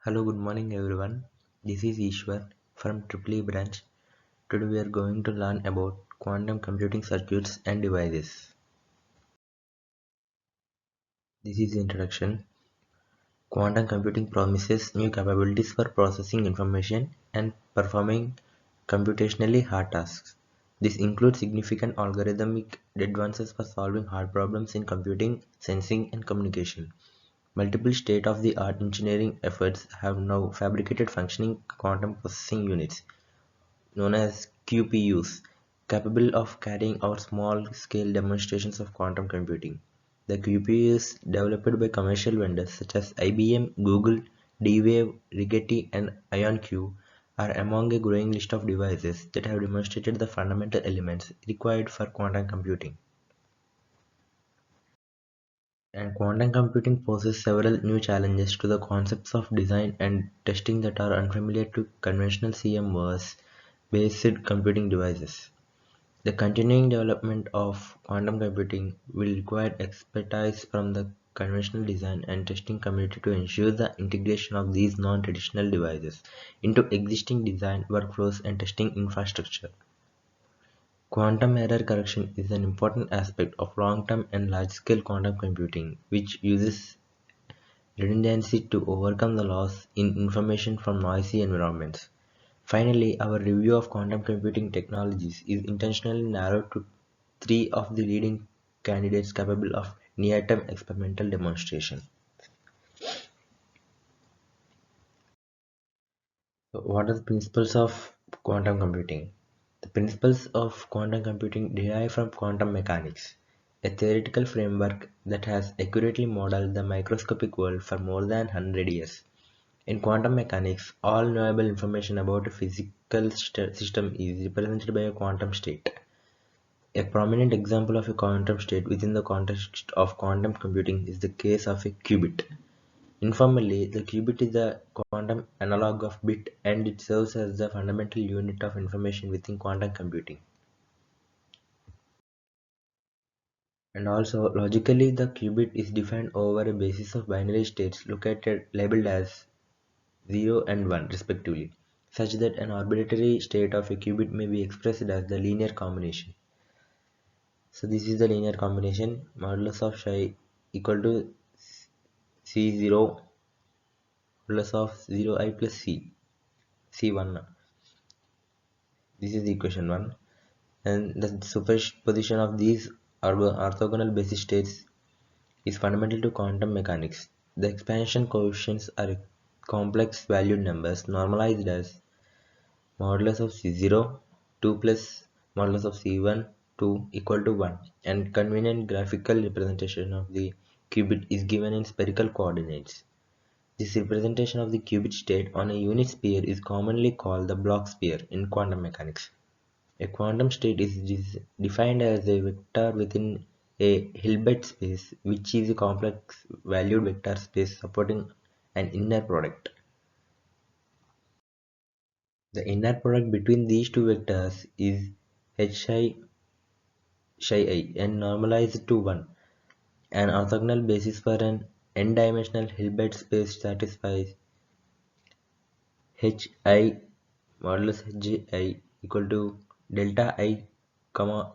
Hello, good morning everyone. This is Ishwar from Triple branch. Today we are going to learn about quantum computing circuits and devices. This is the introduction. Quantum computing promises new capabilities for processing information and performing computationally hard tasks. This includes significant algorithmic advances for solving hard problems in computing, sensing, and communication. Multiple state-of-the-art engineering efforts have now fabricated functioning quantum processing units known as QPUs, capable of carrying out small-scale demonstrations of quantum computing. The QPUs developed by commercial vendors such as IBM, Google, D-Wave, Rigetti, and IonQ are among a growing list of devices that have demonstrated the fundamental elements required for quantum computing. And quantum computing poses several new challenges to the concepts of design and testing that are unfamiliar to conventional CMOS-based computing devices. The continuing development of quantum computing will require expertise from the conventional design and testing community to ensure the integration of these non-traditional devices into existing design workflows and testing infrastructure. Quantum error correction is an important aspect of long-term and large-scale quantum computing, which uses redundancy to overcome the loss in information from noisy environments. Finally, our review of quantum computing technologies is intentionally narrowed to three of the leading candidates capable of near-term experimental demonstration. So what are the principles of quantum computing? The principles of quantum computing derive from quantum mechanics, a theoretical framework that has accurately modeled the microscopic world for more than 100 years. In quantum mechanics, all knowable information about a physical system is represented by a quantum state. A prominent example of a quantum state within the context of quantum computing is the case of a qubit. Informally, the qubit is the quantum analog of bit and it serves as the fundamental unit of information within quantum computing. And also, logically, the qubit is defined over a basis of binary states located labeled as 0 and 1 respectively, such that an arbitrary state of a qubit may be expressed as the linear combination. So this is the linear combination modulus of psi equal to C0 modulus of 0 I plus C1. This is equation 1, and the superposition of these orthogonal basis states is fundamental to quantum mechanics. The expansion coefficients are complex valued numbers normalized as modulus of C0 2 plus modulus of C1 2 equal to 1, and convenient graphical representation of the qubit is given in spherical coordinates. This representation of the qubit state on a unit sphere is commonly called the Bloch sphere in quantum mechanics. A quantum state is defined as a vector within a Hilbert space, which is a complex valued vector space supporting an inner product. The inner product between these two vectors is hi psi I and normalized to 1. An orthogonal basis for an n-dimensional Hilbert space satisfies hi modulus ji equal to delta I comma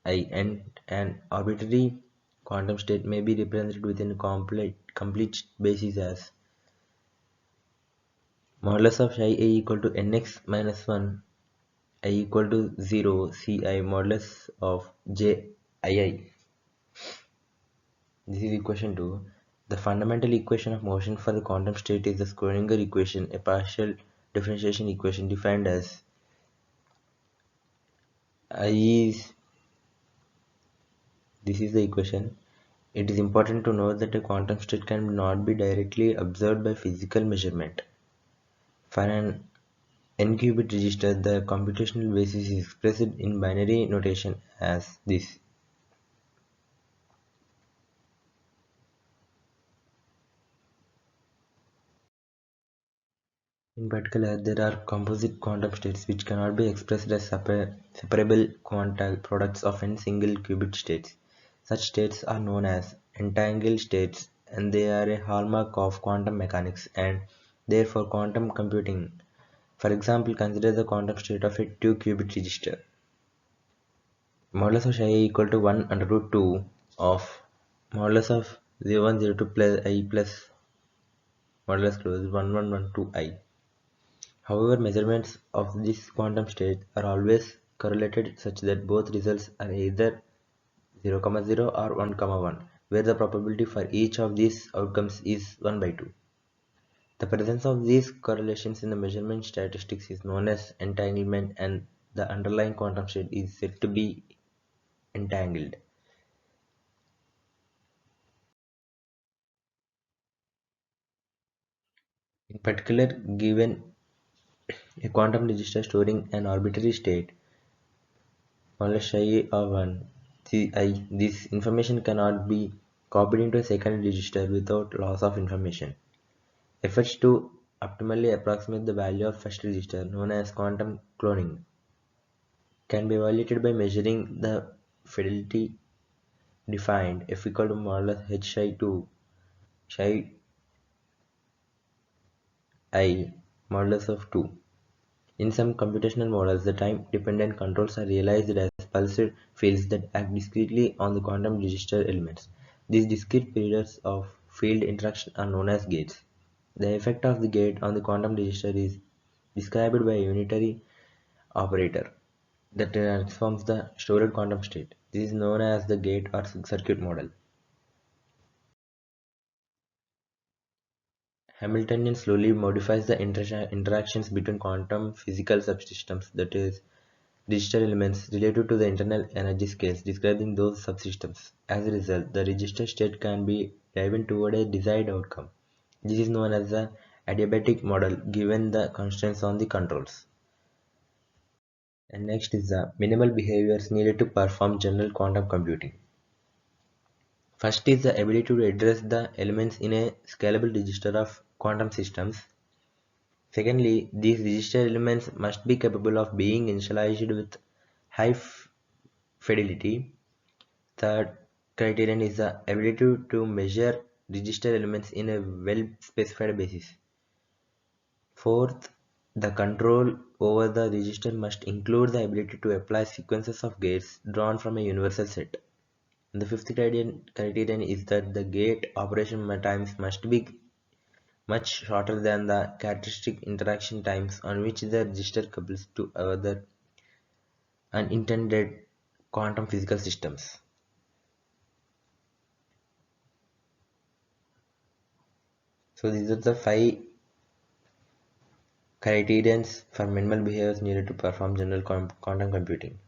I, and an arbitrary quantum state may be represented within a complete basis as modulus of psi A equal to nx minus 1 I equal to 0 ci modulus of j ii. This is equation 2. The fundamental equation of motion for the quantum state is the Schrödinger equation, a partial differentiation equation defined as I is. This is the equation. It is important to note that a quantum state can not be directly observed by physical measurement. For an n-qubit register, the computational basis is expressed in binary notation as this. In particular, there are composite quantum states which cannot be expressed as separable quantum products of n single qubit states. Such states are known as entangled states and they are a hallmark of quantum mechanics and therefore quantum computing. For example, consider the quantum state of a 2-qubit register. Modulus of psi equal to 1 under root 2 of modulus of 0102 plus I plus modulus close 1112 I. However, measurements of this quantum state are always correlated such that both results are either 0, 0 or 1, 1, where the probability for each of these outcomes is 1 by 2. The presence of these correlations in the measurement statistics is known as entanglement, and the underlying quantum state is said to be entangled. In particular, given a quantum register storing an arbitrary state, Chi of 1, this information cannot be copied into a second register without loss of information. Efforts to optimally approximate the value of first register, known as quantum cloning, can be evaluated by measuring the fidelity defined F equal to modulus h psi 2 psi I modulus of 2. In some computational models, the time-dependent controls are realized as pulsed fields that act discretely on the quantum register elements. These discrete periods of field interaction are known as gates. The effect of the gate on the quantum register is described by a unitary operator that transforms the stored quantum state. This is known as the gate or circuit model. Hamiltonian slowly modifies the interactions between quantum physical subsystems, that is, digital elements, related to the internal energy scales describing those subsystems. As a result, the register state can be driven toward a desired outcome. This is known as the adiabatic model given the constraints on the controls. And next is the minimal behaviors needed to perform general quantum computing. First is the ability to address the elements in a scalable register of quantum systems. Secondly, these register elements must be capable of being initialized with high fidelity. Third criterion is the ability to measure register elements in a well-specified basis. Fourth, the control over the register must include the ability to apply sequences of gates drawn from a universal set. And the fifth criterion is that the gate operation times must be much shorter than the characteristic interaction times on which the register couples to other unintended quantum physical systems. So these are the five criterions for minimal behaviors needed to perform general quantum computing.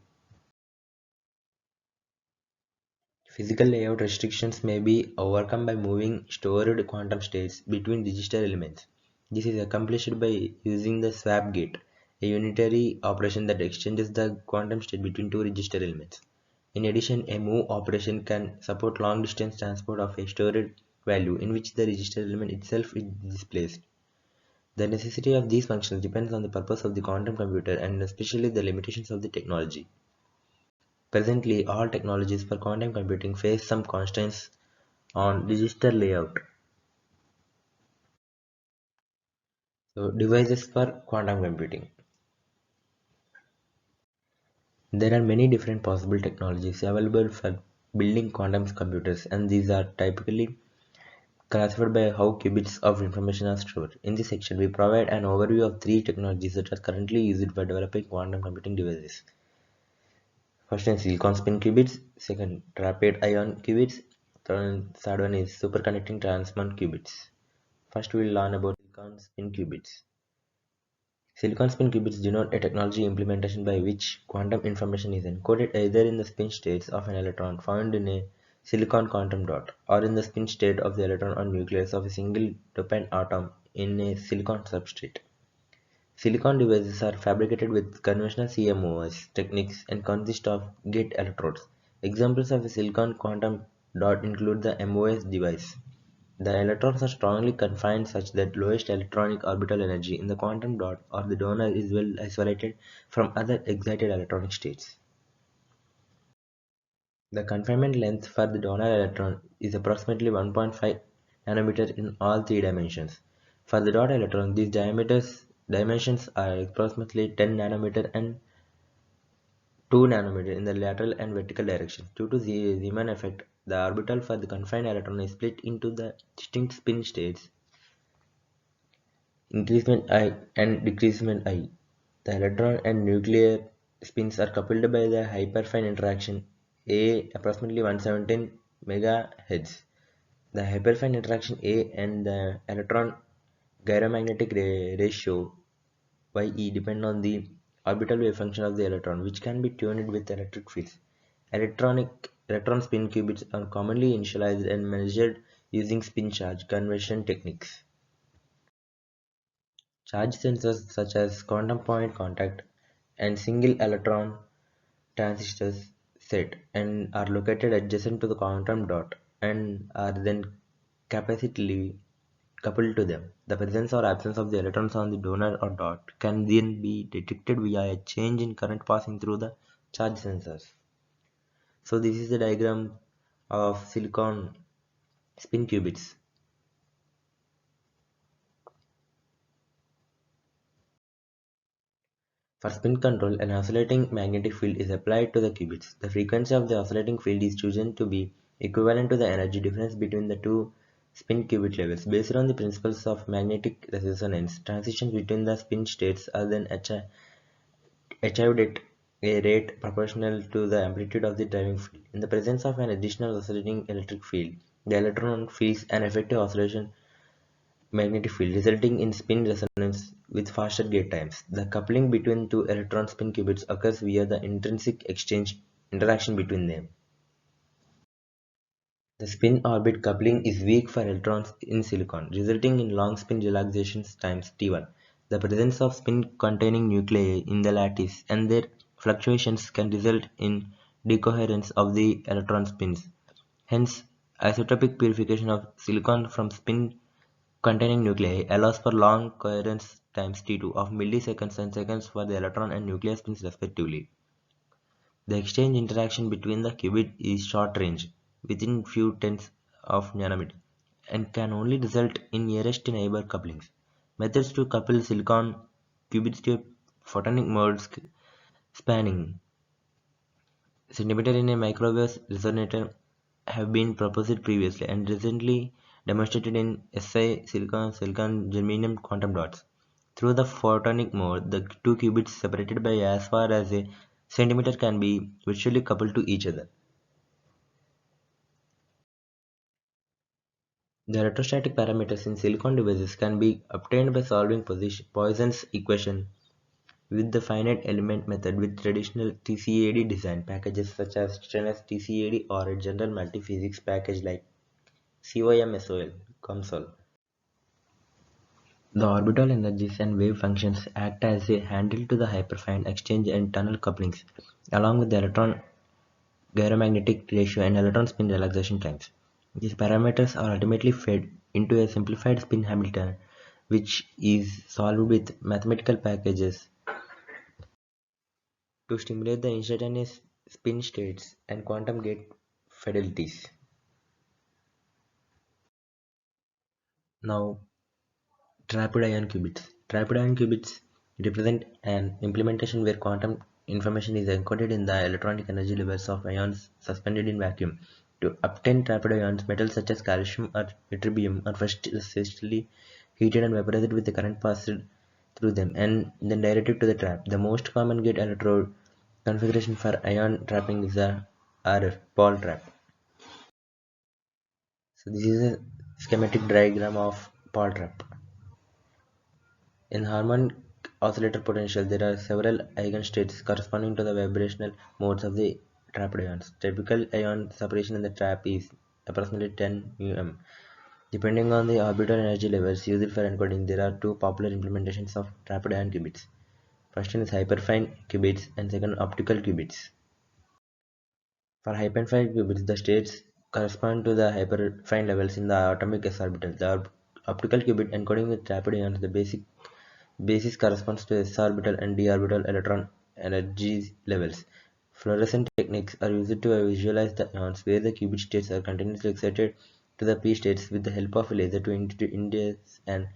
Physical layout restrictions may be overcome by moving stored quantum states between register elements. This is accomplished by using the swap gate, a unitary operation that exchanges the quantum state between two register elements. In addition, a move operation can support long distance transport of a stored value in which the register element itself is displaced. The necessity of these functions depends on the purpose of the quantum computer and especially the limitations of the technology. Presently, all technologies for quantum computing face some constraints on register layout. So, devices for quantum computing. There are many different possible technologies available for building quantum computers, and these are typically classified by how qubits of information are stored. In this section, we provide an overview of three technologies that are currently used for developing quantum computing devices. First one is silicon spin qubits, second rapid ion qubits, third one is superconducting transmon qubits. First we will learn about silicon spin qubits. Silicon spin qubits denote a technology implementation by which quantum information is encoded either in the spin states of an electron found in a silicon quantum dot or in the spin state of the electron or nucleus of a single dopant atom in a silicon substrate. Silicon devices are fabricated with conventional CMOS techniques and consist of gate electrodes. Examples of a silicon quantum dot include the MOS device. The electrons are strongly confined such that lowest electronic orbital energy in the quantum dot or the donor is well isolated from other excited electronic states. The confinement length for the donor electron is approximately 1.5 nanometer in all three dimensions. For the dot electron, these dimensions are approximately 10 nanometer and 2 nanometer in the lateral and vertical directions. Due to the Zeeman effect, the orbital for the confined electron is split into the distinct spin states, increment I and decreasement I. The electron and nuclear spins are coupled by the hyperfine interaction A approximately 117 MHz. The hyperfine interaction A and the electron gyromagnetic ratio YE depend on the orbital wave function of the electron, which can be tuned with electric fields. Electron spin qubits are commonly initialized and measured using spin charge conversion techniques. Charge sensors such as quantum point contact and single electron transistors set and are located adjacent to the quantum dot and are then capacitively coupled to them. The presence or absence of the electrons on the donor or dot can then be detected via a change in current passing through the charge sensors. So this is the diagram of silicon spin qubits. For spin control, an oscillating magnetic field is applied to the qubits. The frequency of the oscillating field is chosen to be equivalent to the energy difference between the two spin qubit levels. Based on the principles of magnetic resonance, transitions between the spin states are then achieved at a rate proportional to the amplitude of the driving field. In the presence of an additional oscillating electric field, the electron feels an effective oscillation magnetic field, resulting in spin resonance with faster gate times. The coupling between two electron spin qubits occurs via the intrinsic exchange interaction between them. The spin-orbit coupling is weak for electrons in silicon, resulting in long spin relaxation times T1. The presence of spin-containing nuclei in the lattice and their fluctuations can result in decoherence of the electron spins. Hence, isotopic purification of silicon from spin-containing nuclei allows for long coherence times T2 of milliseconds and seconds for the electron and nuclear spins respectively. The exchange interaction between the qubit is short range, within few tenths of nanometer, and can only result in nearest neighbor couplings. Methods to couple silicon qubits to photonic modes spanning centimeter in a microwave resonator have been proposed previously and recently demonstrated in Si silicon germanium quantum dots. Through the photonic mode, the two qubits separated by as far as a centimeter can be virtually coupled to each other. The electrostatic parameters in silicon devices can be obtained by solving Poisson's equation with the finite element method with traditional TCAD design packages such as Strener's TCAD or a general multiphysics package like COMSOL console. The orbital energies and wave functions act as a handle to the hyperfine exchange and tunnel couplings, along with the electron gyromagnetic ratio and electron spin relaxation times. These parameters are ultimately fed into a simplified spin Hamilton, which is solved with mathematical packages to stimulate the instantaneous spin states and quantum gate fidelities. Now, trapped ion qubits. Trapped ion qubits represent an implementation where quantum information is encoded in the electronic energy levels of ions suspended in vacuum. To obtain trapped ions, metals such as calcium or ytterbium are first successfully heated and vaporized with the current passed through them and then directed to the trap. The most common gate electrode configuration for ion trapping is the RF Paul trap. So this is a schematic diagram of Paul trap. In harmonic oscillator potential, there are several eigenstates corresponding to the vibrational modes of the trapped ions. Typical ion separation in the trap is approximately 10 μm. Depending on the orbital energy levels used for encoding, there are two popular implementations of trapped ion qubits. First one is hyperfine qubits and second optical qubits. For hyperfine qubits, the states correspond to the hyperfine levels in the atomic s orbital. The optical qubit encoding with trapped ions, the basis corresponds to s orbital and d orbital electron energy levels. Fluorescent techniques are used to visualize the ions where the qubit states are continuously excited to the p-states with the help of a laser to induce an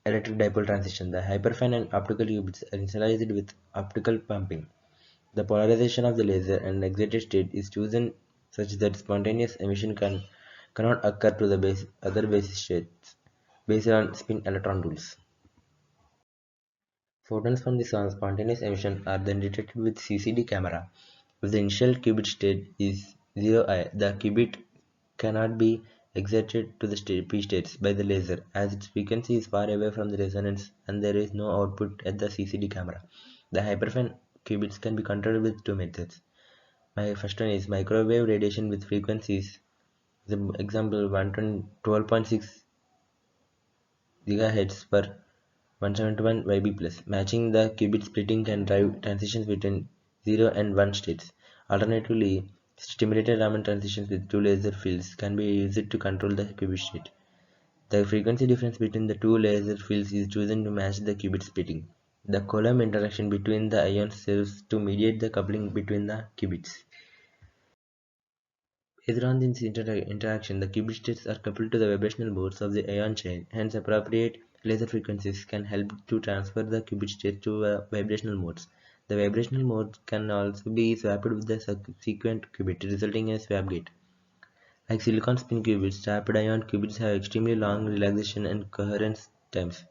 electric dipole transition. The hyperfine and optical qubits are initialized with optical pumping. The polarization of the laser and excited state is chosen such that spontaneous emission cannot occur to the other basis states based on spin electron rules. Photons from the spontaneous emission are then detected with CCD camera. If the initial qubit state is 0i, the qubit cannot be excited to the p-states by the laser as its frequency is far away from the resonance and there is no output at the CCD camera. The hyperfine qubits can be controlled with two methods. My first one is microwave radiation with frequencies. The example 12.6 GHz per 171 YB plus. Matching the qubit splitting can drive transitions between 0 and 1 states. Alternatively, stimulated Raman transitions with two laser fields can be used to control the qubit state. The frequency difference between the two laser fields is chosen to match the qubit splitting. The Coulomb interaction between the ions serves to mediate the coupling between the qubits. Based on this interaction, the qubit states are coupled to the vibrational modes of the ion chain. Hence, appropriate laser frequencies can help to transfer the qubit state to vibrational modes. The vibrational modes can also be swapped with the subsequent qubit, resulting in a swap gate. Like silicon spin qubits, trapped ion qubits have extremely long relaxation and coherence times.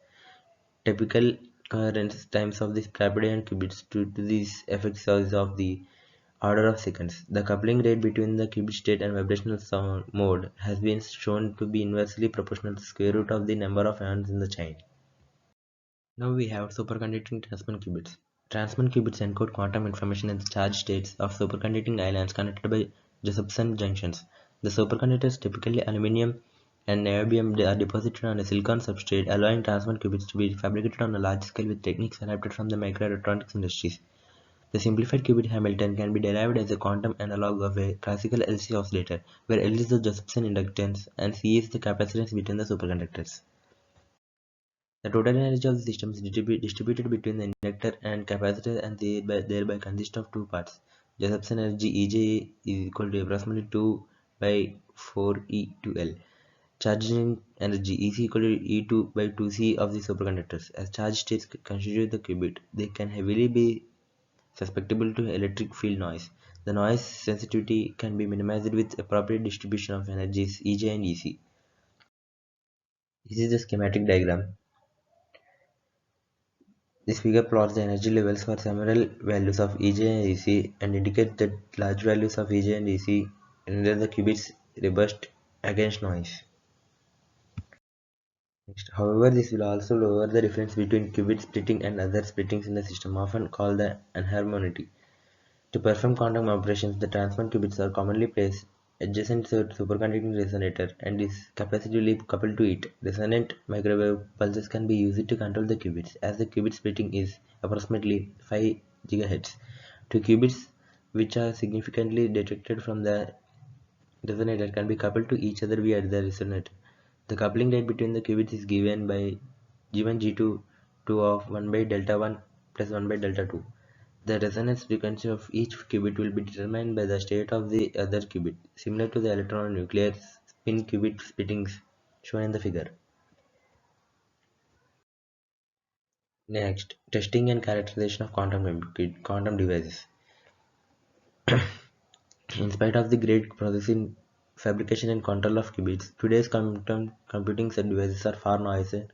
Typical coherence times of the trapped ion qubits due to these effects is of the order of seconds. The coupling rate between the qubit state and vibrational sound mode has been shown to be inversely proportional to the square root of the number of ions in the chain. Now we have superconducting transmon qubits. Transmon qubits encode quantum information in the charged states of superconducting islands connected by Josephson junctions. The superconductors, typically aluminum and niobium, are deposited on a silicon substrate, allowing transmon qubits to be fabricated on a large scale with techniques adapted from the microelectronics industries. The simplified qubit Hamilton can be derived as a quantum analog of a classical LC oscillator, where L is the Josephson inductance and C is the capacitance between the superconductors. The total energy of the system is distributed between the inductor and capacitor and thereby consists of two parts. Josephson energy EJ is equal to approximately 2 by 4E2L. Charging energy is equal to E2 by 2C of the superconductors. As charge states constitute the qubit, they can heavily be susceptible to electric field noise. The noise sensitivity can be minimized with appropriate distribution of energies EJ and EC. This is the schematic diagram. This figure plots the energy levels for several values of EJ and EC and indicates that large values of EJ and EC render the qubits robust against noise. Next, however, this will also lower the difference between qubit splitting and other splittings in the system, often called the enharmony. To perform quantum operations, the transmon qubits are commonly placed adjacent to the superconducting resonator and is capacitively coupled to it. Resonant microwave pulses can be used to control the qubits, as the qubit splitting is approximately 5 GHz. Two qubits which are significantly detected from the resonator can be coupled to each other via the resonator. The coupling rate between the qubits is given by G1 G2 2 of 1 by delta 1 plus 1 by delta 2. The resonance frequency of each qubit will be determined by the state of the other qubit, similar to the electron nuclear spin qubit splittings shown in the figure. Next, testing and characterization of quantum devices. In spite of the great progress in fabrication and control of qubits, today's quantum computing devices are far noisier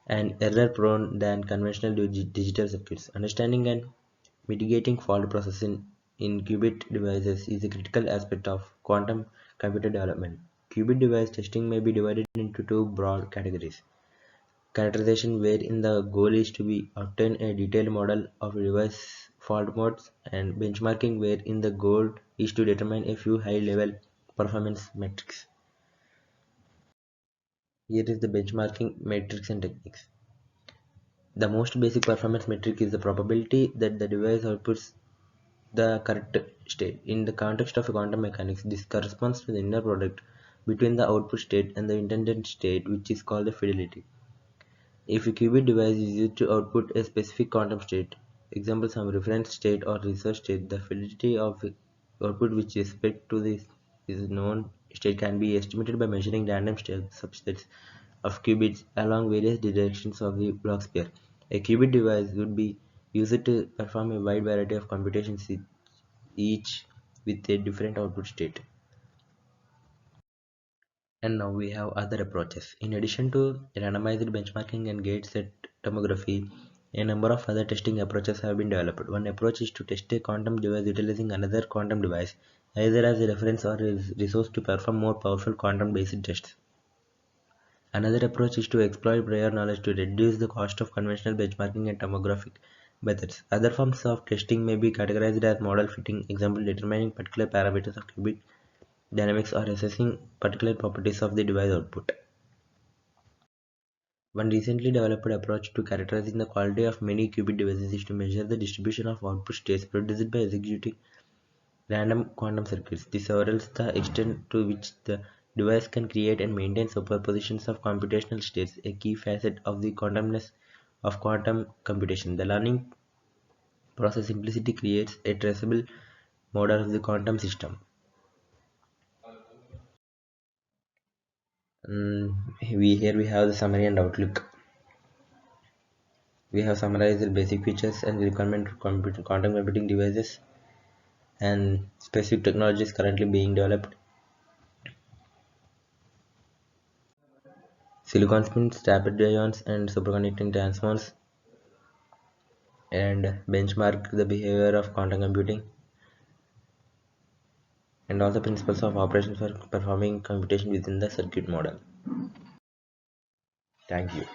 and error-prone than conventional digital circuits. Understanding and mitigating fault processing in qubit devices is a critical aspect of quantum computer development. Qubit device testing may be divided into two broad categories. Characterization, wherein the goal is to obtain a detailed model of a device fault modes, and benchmarking, wherein the goal is to determine a few high-level performance metrics. Here is the benchmarking metrics and techniques. The most basic performance metric is the probability that the device outputs the correct state. In the context of quantum mechanics, this corresponds to the inner product between the output state and the intended state, which is called the fidelity. If a qubit device is used to output a specific quantum state, example some reference state or research state, the fidelity of output with respect to this is known state can be estimated by measuring random subsets of qubits along various directions of the block sphere. A qubit device would be used to perform a wide variety of computations, each with a different output state. And now we have other approaches. In addition to randomized benchmarking and gate set tomography, a number of other testing approaches have been developed. One approach is to test a quantum device utilizing another quantum device, either as a reference or a resource to perform more powerful quantum-based tests. Another approach is to exploit prior knowledge to reduce the cost of conventional benchmarking and tomographic methods. Other forms of testing may be categorized as model fitting, example determining particular parameters of qubit dynamics or assessing particular properties of the device output. One recently developed approach to characterizing the quality of many qubit devices is to measure the distribution of output states produced by executing random quantum circuits. This overalls the extent to which the device can create and maintain superpositions of computational states, a key facet of the quantumness of quantum computation. The learning process simplicity creates a traceable model of the quantum system. Here we have the summary and outlook. We have summarized the basic features and the requirement for quantum computing devices and specific technologies currently being developed. Silicon spins, rapid ions, and superconducting transformers, and benchmark the behavior of quantum computing, and also principles of operations for performing computation within the circuit model. Thank you.